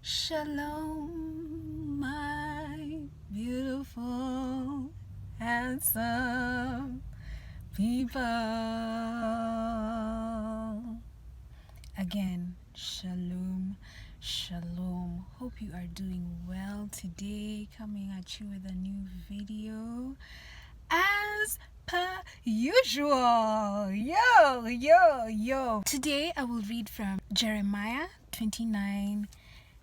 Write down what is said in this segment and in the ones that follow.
Shalom, my beautiful, handsome people. Again, shalom, shalom. Hope you are doing well today. Coming at you with a new video as per usual. Yo. Today I will read from Jeremiah 29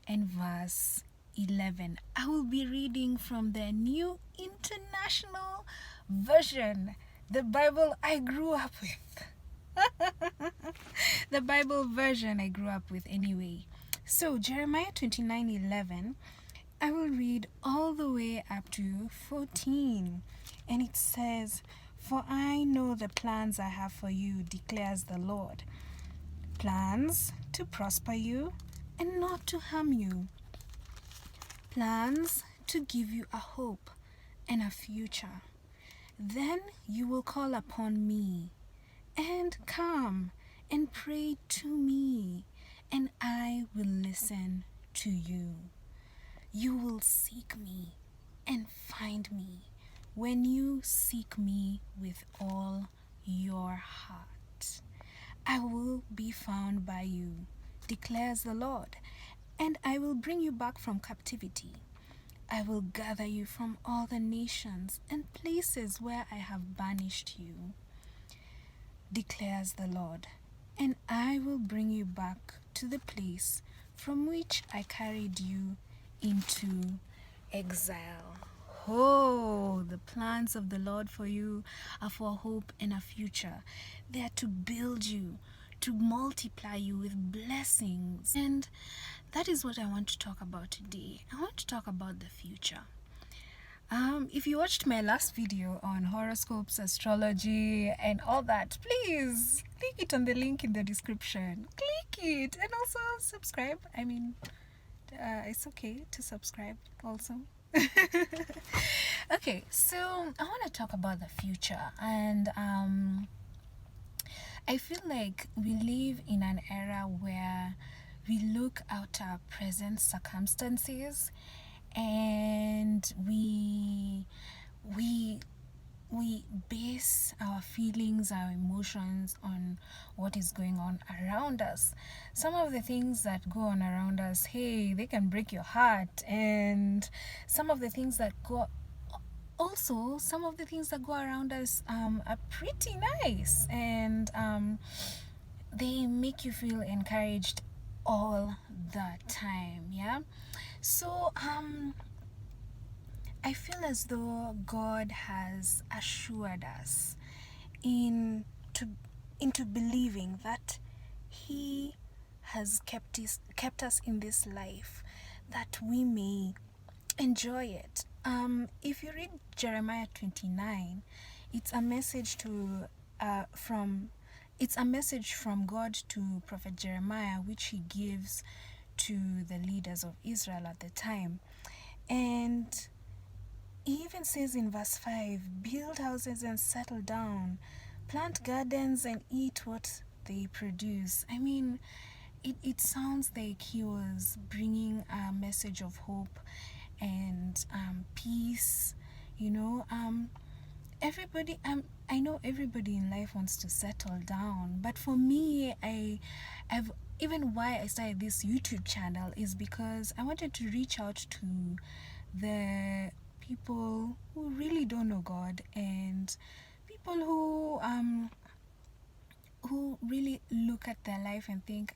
and verse 11. I will be reading from the New International Version, the Bible I grew up with. The Bible version I grew up with anyway. So Jeremiah 29:11, I will read all the way up to 14. And it says, "For I know the plans I have for you, declares the Lord. Plans to prosper you and not to harm you. Plans to give you a hope and a future. Then you will call upon me and come and pray to me, and I will listen to you. You will seek me and find me when you seek me with all your heart. I will be found by you, declares the Lord, and I will bring you back from captivity. I will gather you from all the nations and places where I have banished you, declares the Lord, and I will bring you back to the place from which I carried you into exile." Oh, the plans of the Lord for you are for hope and a future. They are to build you, to multiply you with blessings. And that is what I want to talk about today. I want to talk about the future. If you watched my last video on horoscopes, astrology, and all that, please click it on the link in the description. Click it and also subscribe. I mean, it's okay to subscribe also. Okay, so I want to talk about the future, and I feel like we live in an era where we look at our present circumstances and we base our feelings, our emotions on what is going on around us. Some of the things that go on around us, hey, they can break your heart, and some of the things that go around us are pretty nice, and they make you feel encouraged all the time. Yeah, so I feel as though God has assured us into believing that He has kept us in this life, that we may enjoy it. If you read Jeremiah 29, it's a message from God to Prophet Jeremiah, which he gives to the leaders of Israel at the time. And he even says in verse 5, "Build houses and settle down, plant gardens and eat what they produce." I mean, it sounds like he was bringing a message of hope and peace. Everybody, I know everybody in life wants to settle down, but for me, even why I started this YouTube channel is because I wanted to reach out to the people who really don't know God, and people who really look at their life and think,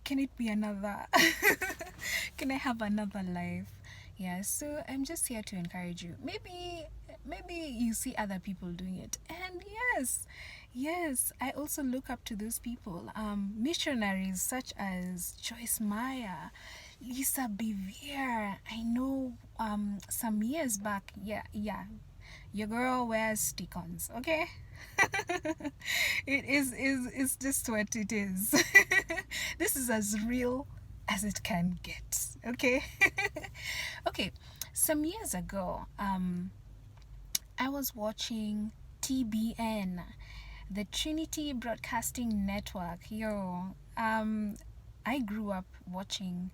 can it be another? Can I have another life? Yeah, so I'm just here to encourage you. Maybe you see other people doing it, and yes, I also look up to those people. Missionaries such as Joyce Meyer, Lisa Bevere. I know some years back, yeah, your girl wears stick-ons, okay? It's just what it is. This is as real as it can get, okay? Okay, some years ago, I was watching TBN, the Trinity Broadcasting Network. I grew up watching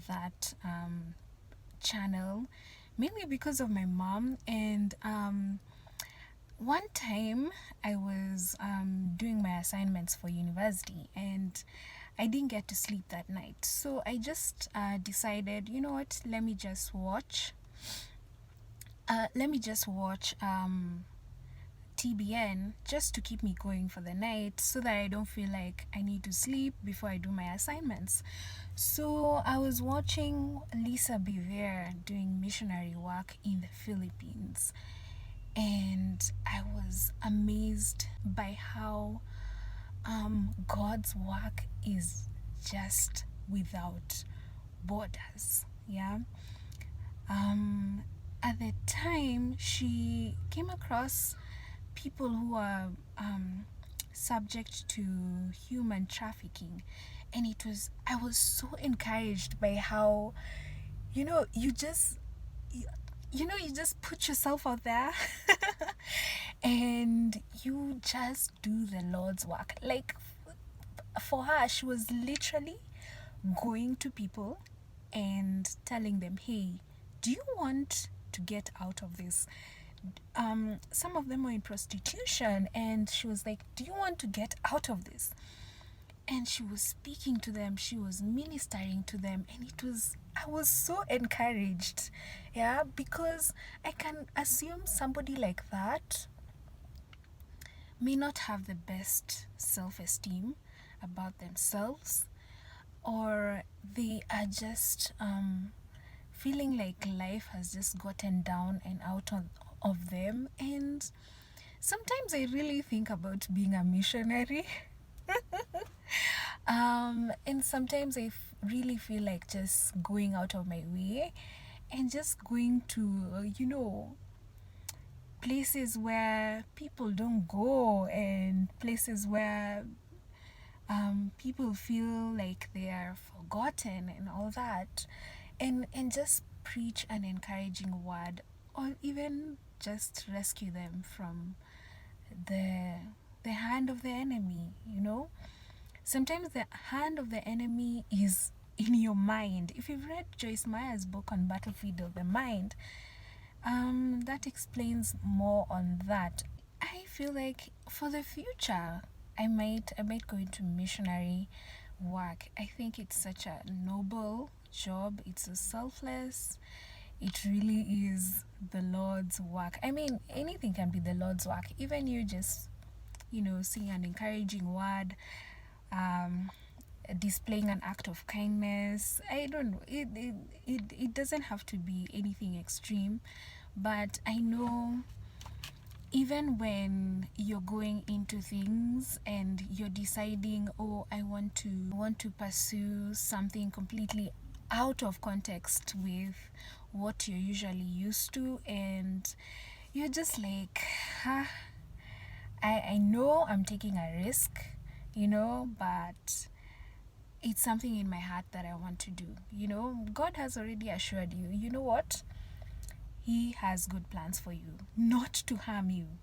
that channel mainly because of my mom. And one time I was doing my assignments for university, and I didn't get to sleep that night. So I just decided, you know what, let me just watch TBN just to keep me going for the night, so that I don't feel like I need to sleep before I do my assignments. So I was watching Lisa Bevere doing missionary work in the Philippines, and I was amazed by how God's work is just without borders. Yeah. At the time, she came across people who are subject to human trafficking, and I was so encouraged by how, you just you just put yourself out there and you just do the Lord's work. Like, for her, she was literally going to people and telling them, hey, do you want to get out of this? Some of them were in prostitution, and she was like, do you want to get out of this? And she was speaking to them, she was ministering to them, and I was so encouraged. Yeah, because I can assume somebody like that may not have the best self-esteem about themselves, or they are just feeling like life has just gotten down and out of them. And sometimes I really think about being a missionary. And sometimes I really feel like just going out of my way and just going to, places where people don't go, and places where people feel like they are forgotten and all that, and just preach an encouraging word, or even just rescue them from the hand of the enemy. Sometimes the hand of the enemy is in your mind. If you've read Joyce Meyer's book on Battlefield of the Mind, that explains more on that. I feel like for the future, I might go into missionary work. I think it's such a noble job. It's so selfless. It really is the Lord's work. I mean, anything can be the Lord's work. Even you just, saying an encouraging word, displaying an act of kindness. I don't know. It doesn't have to be anything extreme, but I know even when you're going into things and you're deciding, oh, I want to pursue something completely out of context with what you're usually used to, and you're just like, I know I'm taking a risk, but it's something in my heart that I want to do. God has already assured you, you know what? He has good plans for you, not to harm you.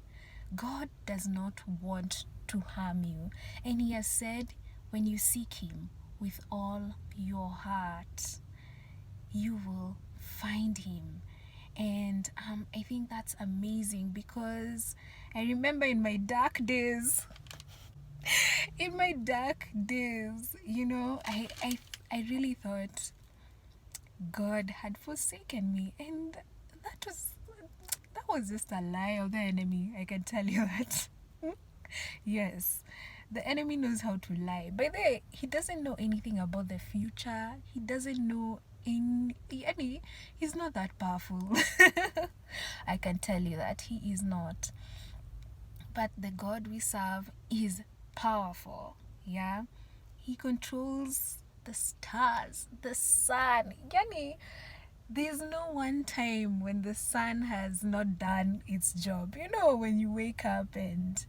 God does not want to harm you. And He has said, when you seek Him with all your heart, you will find Him. And I think that's amazing, because I remember in my dark days, I really thought God had forsaken me, and that was just a lie of the enemy. I can tell you that. Yes, the enemy knows how to lie. By the way, he doesn't know anything about the future. He doesn't know he's not that powerful. I can tell you that he is not. But the God we serve is powerful. Yeah, He controls the stars, the sun. There's no one time when the sun has not done its job. When you wake up and,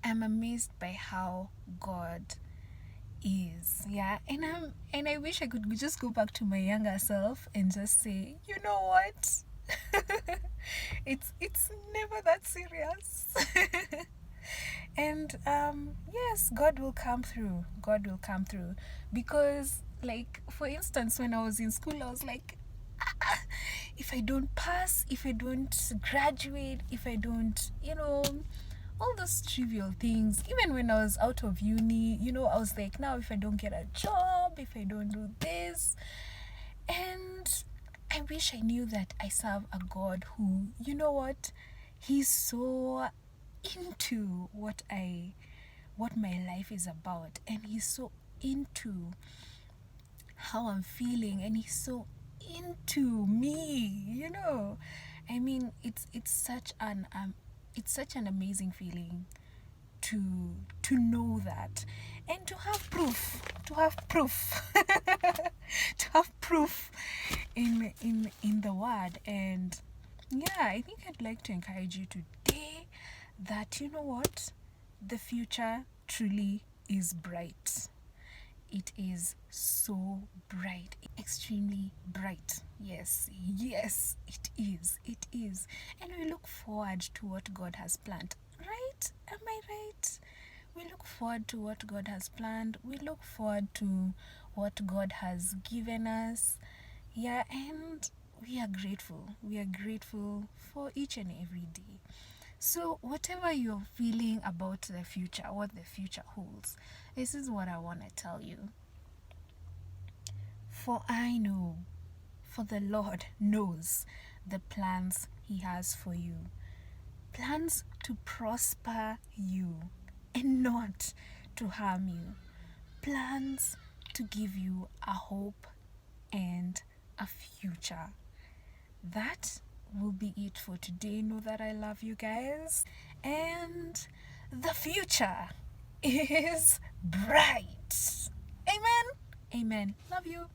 I'm amazed by how God is. Yeah, and I wish I could just go back to my younger self and just say, you know what? it's never that serious. And yes, God will come through. God will come through. Because, like, for instance, when I was in school, I was like, if I don't pass, if I don't graduate, if I don't, all those trivial things. Even when I was out of uni, I was like, now if I don't get a job, if I don't do this. And I wish I knew that I serve a God who, you know what, He's so into what my life is about, and He's so into how I'm feeling, and He's so into me. I mean, it's such an amazing feeling to know that, and to have proof to have proof in the word. And yeah, I think I'd like to encourage you today that, you know what, the future truly is bright. It is so bright, extremely bright. Yes, it is. And we look forward to what God has planned, right? Am I right? We look forward to what God has planned. We look forward to what God has given us. Yeah, and we are grateful. We are grateful for each and every day. So whatever you're feeling about the future, what the future holds, this is what I want to tell you. For I know, for the Lord knows the plans He has for you. Plans to prosper you and not to harm you. Plans to give you a hope and a future. That will be it for today. Know that I love you guys, and the future is bright. Amen. Amen. Love you.